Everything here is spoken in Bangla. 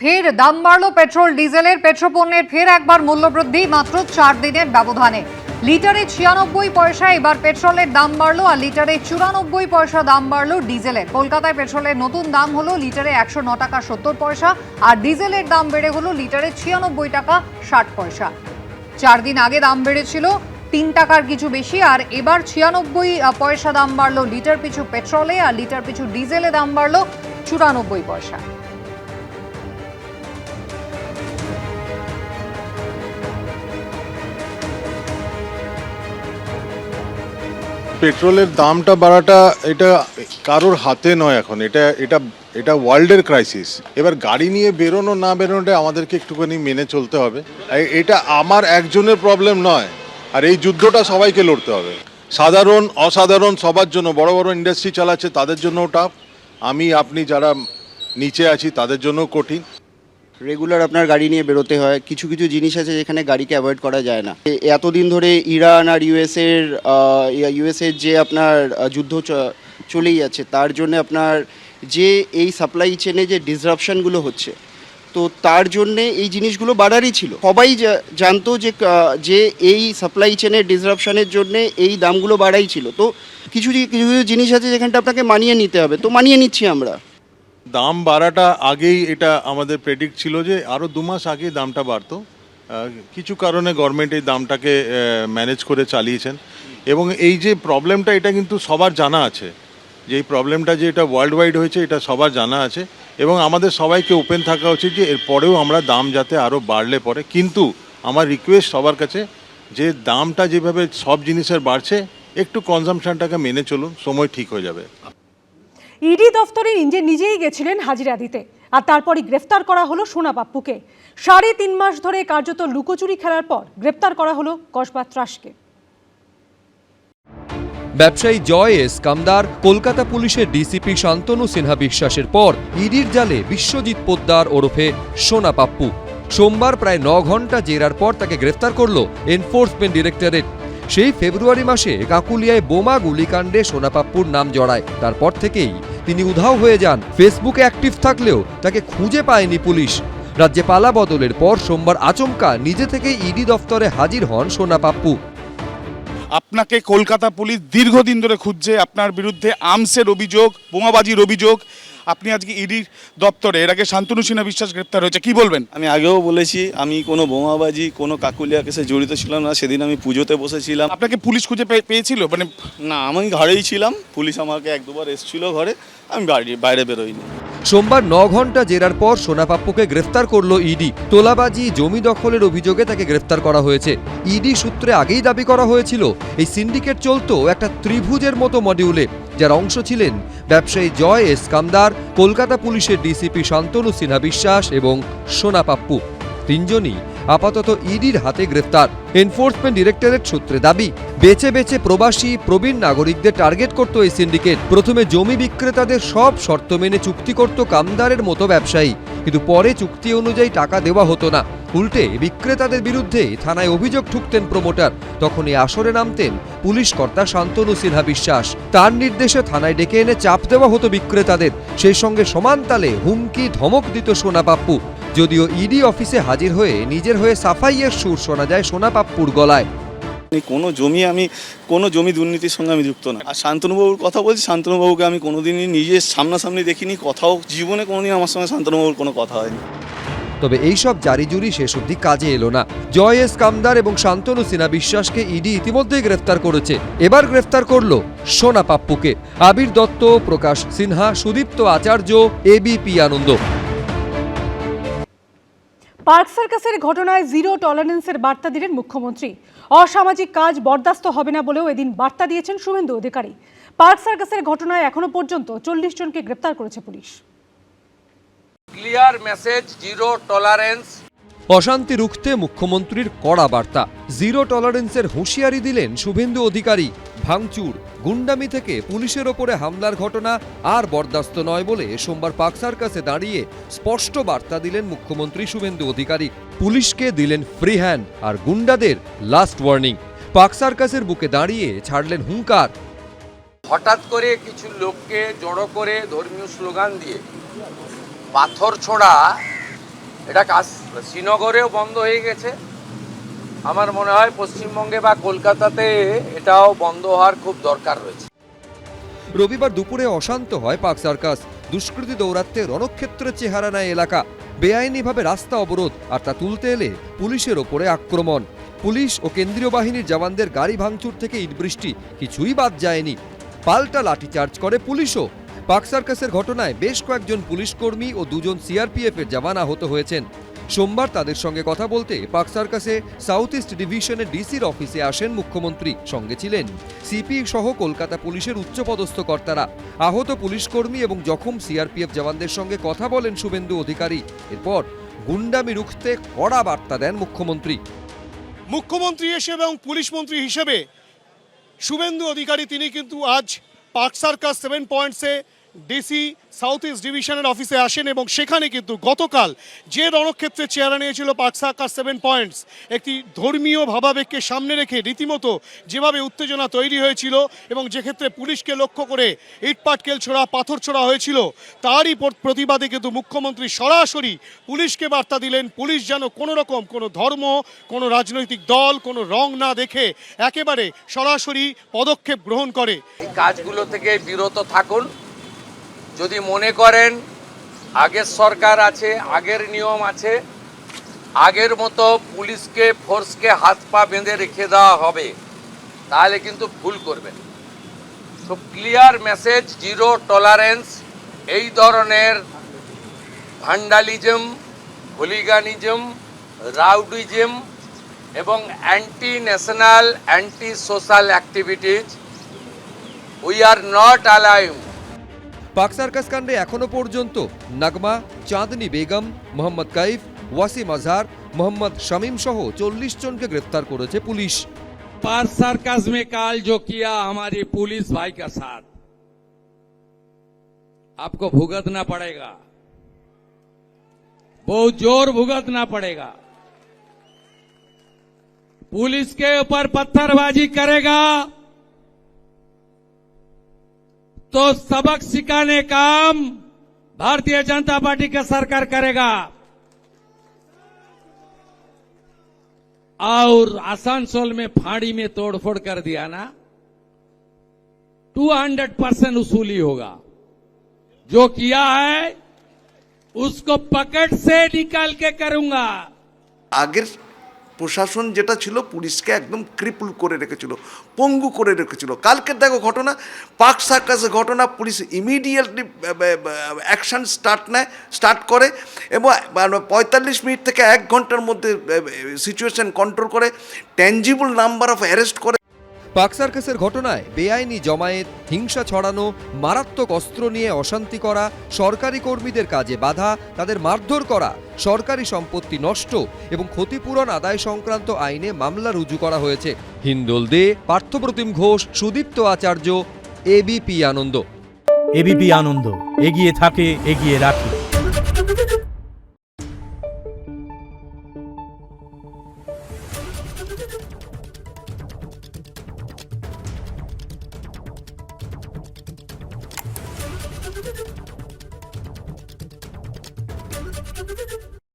ফের দাম বাড়ল পেট্রোল ডিজেলের। পেট্রোপণ্যের ফের একবার মূল্যবৃদ্ধি, মাত্র 4 দিনের ব্যবধানে। লিটারে 96 পয়সা এবার পেট্রোলের দাম বাড়লো, আর লিটারে 94 পয়সা দাম বাড়লো ডিজেলের। কলকাতায় পেট্রোলের নতুন দাম হলো লিটারে 109 টাকা 70 পয়সা, আর ডিজেলের দাম বেড়ে হলো লিটারে 96 টাকা 60 পয়সা। 4 দিন আগে দাম বেড়েছিল 3 টাকার কিছু বেশি, আর এবার 96 পয়সা দাম বাড়লো লিটার পিছু পেট্রোলে, আর লিটার পিছু ডিজেলে দাম বাড়লো 94 পয়সা। পেট্রোলের দামটা বাড়াটা এটা কারোর হাতে নয়, এখন এটা ওয়ার্ল্ডের ক্রাইসিস। এবার গাড়ি নিয়ে বেরোনো না বেরোনোটা আমাদেরকে একটুখানি মেনে চলতে হবে। এটা আমার একজনের প্রবলেম নয়, আর এই যুদ্ধটা সবাইকে লড়তে হবে, সাধারণ অসাধারণ সবার জন্য। বড় বড় ইন্ডাস্ট্রি চালাচ্ছে তাদের জন্যও টাফ, আমি আপনি যারা নিচে আছি তাদের জন্যও কঠিন। রেগুলার আপনার গাড়ি নিয়ে বেরোতে হয়, কিছু কিছু জিনিস আছে যেখানে গাড়িকে অ্যাভয়েড করা যায় না। এতদিন ধরে ইরান আর ইউএসের যে আপনার যুদ্ধ চলেই যাচ্ছে, তার জন্য আপনার যে এই সাপ্লাই চেনে যে ডিসরাপশনগুলো হচ্ছে, তো তার জন্যে এই জিনিসগুলো বাড়ারই ছিল। সবাই জানতো যে এই সাপ্লাই চেনের ডিসরাপশনের জন্যে এই দামগুলো বাড়াই ছিল। তো কিছু কিছু জিনিস আছে যেখানটা আপনাকে মানিয়ে নিতে হবে, তো মানিয়ে নিচ্ছি আমরা। দাম বাড়াটা আগেই এটা আমাদের প্রেডিক্ট ছিল যে আরও 2 মাস আগেই দামটা বাড়তো। কিছু কারণে গভর্নমেন্ট এই দামটাকে ম্যানেজ করে চালিয়েছেন, এবং এই যে প্রবলেমটা এটা কিন্তু সবার জানা আছে, যে এই প্রবলেমটা যে এটা ওয়ার্ল্ড ওয়াইড হয়েছে এটা সবার জানা আছে, এবং আমাদের সবাইকে ওপেন থাকা উচিত যে এরপরেও আমরা দাম যাতে আরও বাড়লে পরে। কিন্তু আমার রিকোয়েস্ট সবার কাছে যে দামটা যেভাবে সব জিনিসের বাড়ছে, একটু কনজামশনটাকে মেনে চলুন, সময় ঠিক হয়ে যাবে। ইডি দফতরে নিজেই গেছিলেন হাজিরা দিতে, আর তারপরই গ্রেফতার করা হলো সোনা পাপ্পুকে। 3.5 মাস ধরে কার্যত লুকোচুরি খেলার পর গ্রেফতার করা হলো কসবা ত্রাসকে। ব্যবসায়ী জয় এস কামদার কলকাতা পুলিশের ডিসিপি শান্তনু সিনহা বিশ্বাসের পর ইডির জালে বিশ্বজিৎ পোদ্দার ওরফে সোনা পাপ্পু। সোমবার প্রায় 9 ঘন্টা জেরার পর তাকে গ্রেফতার করল এনফোর্সমেন্ট ডিরেক্টরেট। সেই ফেব্রুয়ারি মাসে কাকুলিয়ায় বোমা গুলিকাণ্ডে সোনা পাপ্পুর নাম জড়ায়। তারপর থেকেই তিনি উধাও হয়ে যান। ফেসবুকে অ্যাক্টিভ থাকলেও তাকে খুঁজে পায়নি পুলিশ। রাজ্যে পালা বদলের পর সোমবার আচমকা নিজে থেকেই ইডি দফতরে হাজির হন সোনা পাপ্পু। আপনাকে কলকাতা পুলিশ দীর্ঘদিন ধরে খুঁজছে, আপনার বিরুদ্ধে আর্মসের অভিযোগ, বোমাবাজির অভিযোগ। আপনি আজকে ইডি দপ্তরে, এর আগে শান্তনু সিনহা বিশ্বাস গ্রেপ্তার হয়েছে, কি বলবেন? আমি আগেও বলেছি আমি কোনো বোমাবাজি কোনো কাকুলিয়া কেসে জড়িত ছিলাম না। সেদিন আমি পুজোতে বসেছিলাম। আপনাকে পুলিশ খুঁজে পেয়েছিল? মানে না, আমি ঘরেই ছিলাম, পুলিশ আমাকে 1-2 বার এসেছিল ঘরে, আমি বাইরে বেরোইনি। সোমবার 9 ঘন্টা জেরার পর সোনা পাপ্পুকে গ্রেফতার করল ইডি। তোলাবাজি, জমি দখলের অভিযোগে তাকে গ্রেফতার করা হয়েছে। ইডি সূত্রে আগেই দাবি করা হয়েছিল এই সিন্ডিকেট চলতো একটা ত্রিভুজের মতো মডিউলে, যার অংশ ছিলেন ব্যবসায়ী জয় এস কামদার, কলকাতা পুলিশের ডিসিপি শান্তনু সিনহা বিশ্বাস এবং সোনা পাপ্পু। 3 জনই আপাতত ইডির হাতে গ্রেফতার। এনফোর্সমেন্ট ডিরেক্টরেট সূত্রে দাবি, বেছে বেছে প্রবাসী প্রবীণ নাগরিকদের টার্গেট করত এই সিন্ডিকেট। প্রথমে জমি বিক্রেতাদের সব শর্ত মেনে চুক্তি করত কামদারের মতো ব্যবসায়ী, কিন্তু পরে চুক্তি অনুযায়ী টাকা দেওয়া হতো না। উল্টে বিক্রেতাদের বিরুদ্ধে থানায় অভিযোগ ঠুকতেন প্রমোটার। তখনই আসরে নামতেন পুলিশ কর্তা শান্তনু সিনহা বিশ্বাস। তার নির্দেশে থানায় ডেকে এনে চাপ দেওয়া হতো বিক্রেতাদের। সেই সঙ্গে সমান তালে হুমকি ধমক দিত সোনা পাপ্পু। যদিও ইডি অফিসে হাজির হয়ে নিজের হয়ে সাফাইয়ের সুর শোনা যায় সোনা পাপ্পুর গলায়। কোনো জমি দুর্নীতির সঙ্গে আমি যুক্ত না। আর শান্তনুবাবুর কথা বলছি, শান্তনুবাবুকে আমি কোনোদিনই নিজের সামনাসামনি দেখিনি, কথাও জীবনে কোনোদিন আমার সঙ্গে শান্তনুবাবুর কোনো কথা হয়নি। তবে এইসব জারিজুরি শেষ অবধি কাজে এলো না। জয় এস কামদার এবং শান্তনু সিনহা বিশ্বাসকে ইডি ইতিমধ্যেই গ্রেফতার করেছে। এবার গ্রেফতার করলো সোনা পাপ্পুকে। আবির দত্ত, প্রকাশ সিনহা, সুদীপ্ত আচার্য, এবিপি আনন্দ। পার্ক সার্কাসের ঘটনায় জিরো টলারেন্সের বার্তা দিলেন মুখ্যমন্ত্রী। অসামাজিক কাজ বরদাস্ত হবে না বলেও এদিন বার্তা দিয়েছেন শুভেন্দু অধিকারী। পার্ক সার্কাসের ঘটনায় এখনো পর্যন্ত 40 জনকে গ্রেপ্তার করেছে police. Clear message, zero tolerance. অশান্তি রুখতে মুখ্যমন্ত্রীর কড়া বার্তা। জিরো টলারেন্সের হুঁশিয়ারি দিলেন শুভেন্দু অধিকারী। ভাঙচুর, গুন্ডামি থেকে পুলিশের ওপরে হামলার ঘটনা আর বরদাস্ত নয় বলে সোমবার পার্ক সার্কাসে দাঁড়িয়ে স্পষ্ট বার্তা দিলেন মুখ্যমন্ত্রী শুভেন্দু অধিকারী। পুলিশকে দিলেন ফ্রি হ্যান্ড, আর গুন্ডাদের লাস্ট ওয়ার্নিং। পার্ক সার্কাসের বুকে দাঁড়িয়ে ছাড়লেন হুঙ্কার। হঠাৎ করে কিছু লোককে জড়ো করে ধর্মীয় স্লোগান দিয়ে পাথর ছোড়া এটা শ্রীনগরেও বন্ধ হয়ে গেছে, আমার মনে হয় পশ্চিমবঙ্গে বা কলকাতাতে এটাও বন্ধ হওয়ার খুব দরকার রয়েছে। রবিবার দুপুরে অশান্ত হয় পার্ক সার্কাস। দুষ্কৃতী দৌরাত্মে রণক্ষেত্রের চেহারা নেয় এলাকা। বেআইনিভাবে রাস্তা অবরোধ, আর তা তুলতে এলে পুলিশের ওপরে আক্রমণ। পুলিশ ও কেন্দ্রীয় বাহিনীর জওয়ানদের গাড়ি ভাঙচুর থেকে ইট বৃষ্টি, কিছুই বাদ যায়নি। পাল্টা লাঠিচার্জ করে পুলিশও। পার্ক সার্কাসের ঘটনায় বেশ কয়েকজন পুলিশ কর্মী ও 2জন সিআরপিএফ এর জওয়ান আহত হয়েছেন। সোমবার তাদের সঙ্গে কথা বলতে পার্ক সার্কাসে সাউথ ইস্ট ডিভিশনের ডিসির অফিসে আসেন মুখ্যমন্ত্রী। সঙ্গে ছিলেন সিপি সহ কলকাতা পুলিশের উচ্চপদস্থ কর্তারা। আহত পুলিশ কর্মী এবং জখম সিআরপিএফ জওয়ানদের সঙ্গে কথা বলেন শুভেন্দু অধিকারী। এরপর গুন্ডামি রুখতে কড়া বার্তা দেন মুখ্যমন্ত্রী। মুখ্যমন্ত্রী হিসেবে এবং পুলিশ মন্ত্রী হিসেবে শুভেন্দু অধিকারী তিনি কিন্তু আজ পার্ক সার্কাস 7 পয়েন্টসে ডিসি সাউথ ইস্ট ডিভিশনের অফিসে আসেন এবং সেখানে কিন্তু গতকাল যে রণক্ষেত্রের চেহারা নিয়েছিল পার্ক সার্কাস 7 পয়েন্টস, একটি ধর্মীয় ভাবাবেগকে সামনে রেখে রীতিমতো যেভাবে উত্তেজনা তৈরি হয়েছিল এবং যে ক্ষেত্রে পুলিশকে লক্ষ্য করে ইটপাটকেল ছোড়া, পাথর ছোড়া হয়েছিল, তারই প্রতিবাদে কিন্তু মুখ্যমন্ত্রী সরাসরি পুলিশকে বার্তা দিলেন পুলিশ যেন কোনো রকম কোনো ধর্ম, কোনো রাজনৈতিক দল, কোনো রং না দেখে একেবারে সরাসরি পদক্ষেপ গ্রহণ করে। এই কাজগুলো থেকে বিরত থাকুন। যদি মনে করেন আগের সরকার আছে, আগের নিয়ম আছে, আগের মতো পুলিশকে ফোর্সকে হাত পা বেঁধে রেখে দেওয়া হবে, তাহলে কিন্তু ভুল করবেন। তো ক্লিয়ার মেসেজ, জিরো টলারেন্স এই ধরনের ভ্যান্ডালিজম, হুলিগানিজম, রাউডিজম এবং anti national, anti social activities we are not allowing. Park circus কাণ্ডে এখনো পর্যন্ত নাগমা, চাঁদনি বেগম, মোহাম্মদ কাইফ, ওয়াসিম আজহার, মোহাম্মদ শামীম সহ 40 জনকে গ্রেফতার করেছে পুলিশ। पार्क सर्कस में काल जो किया हमारी पुलिस भाई का साथ, आपको भुगतना पड़ेगा, बहुत जोर भुगतना पड़ेगा। पुलिस के ऊपर पत्थरबाजी करेगा तो सबक सिखाने काम भारतीय जनता पार्टी का सरकार करेगा। और आसनसोल में फाड़ी में तोड़फोड़ कर दिया ना, 200% वसूली होगा। जो किया है उसको पकड़ से निकाल के करूंगा। আগের প্রশাসন যেটা ছিল পুলিশকে একদম ক্রিপল করে রেখেছিল, পঙ্গু করে রেখেছিল। কালকে দেখো ঘটনা, পার্ক সার্কাসের ঘটনা, পুলিশ ইমিডিয়েটলি অ্যাকশন স্টার্ট করে এবং 45 মিনিট থেকে 1 ঘন্টার মধ্যে সিচুয়েশন কন্ট্রোল করে, ট্যাঞ্জিবল নাম্বার অফ অ্যারেস্ট করে। পার্ক সার্কাসের ঘটনায় বেআইনি জমায়েত, হিংসা ছড়ানো, মারাত্মক অস্ত্র নিয়ে অশান্তি করা, সরকারি কর্মীদের কাজে বাধা, তাদের মারধর করা, সরকারি সম্পত্তি নষ্ট এবং ক্ষতিপূরণ আদায় সংক্রান্ত আইনে মামলা রুজু করা হয়েছে। হিন্দোল দে, পার্থপ্রতিম ঘোষ, সুদীপ্ত আচার্য, এবিপি আনন্দ। এবিপি আনন্দ, এগিয়ে থাকে, এগিয়ে রাখে।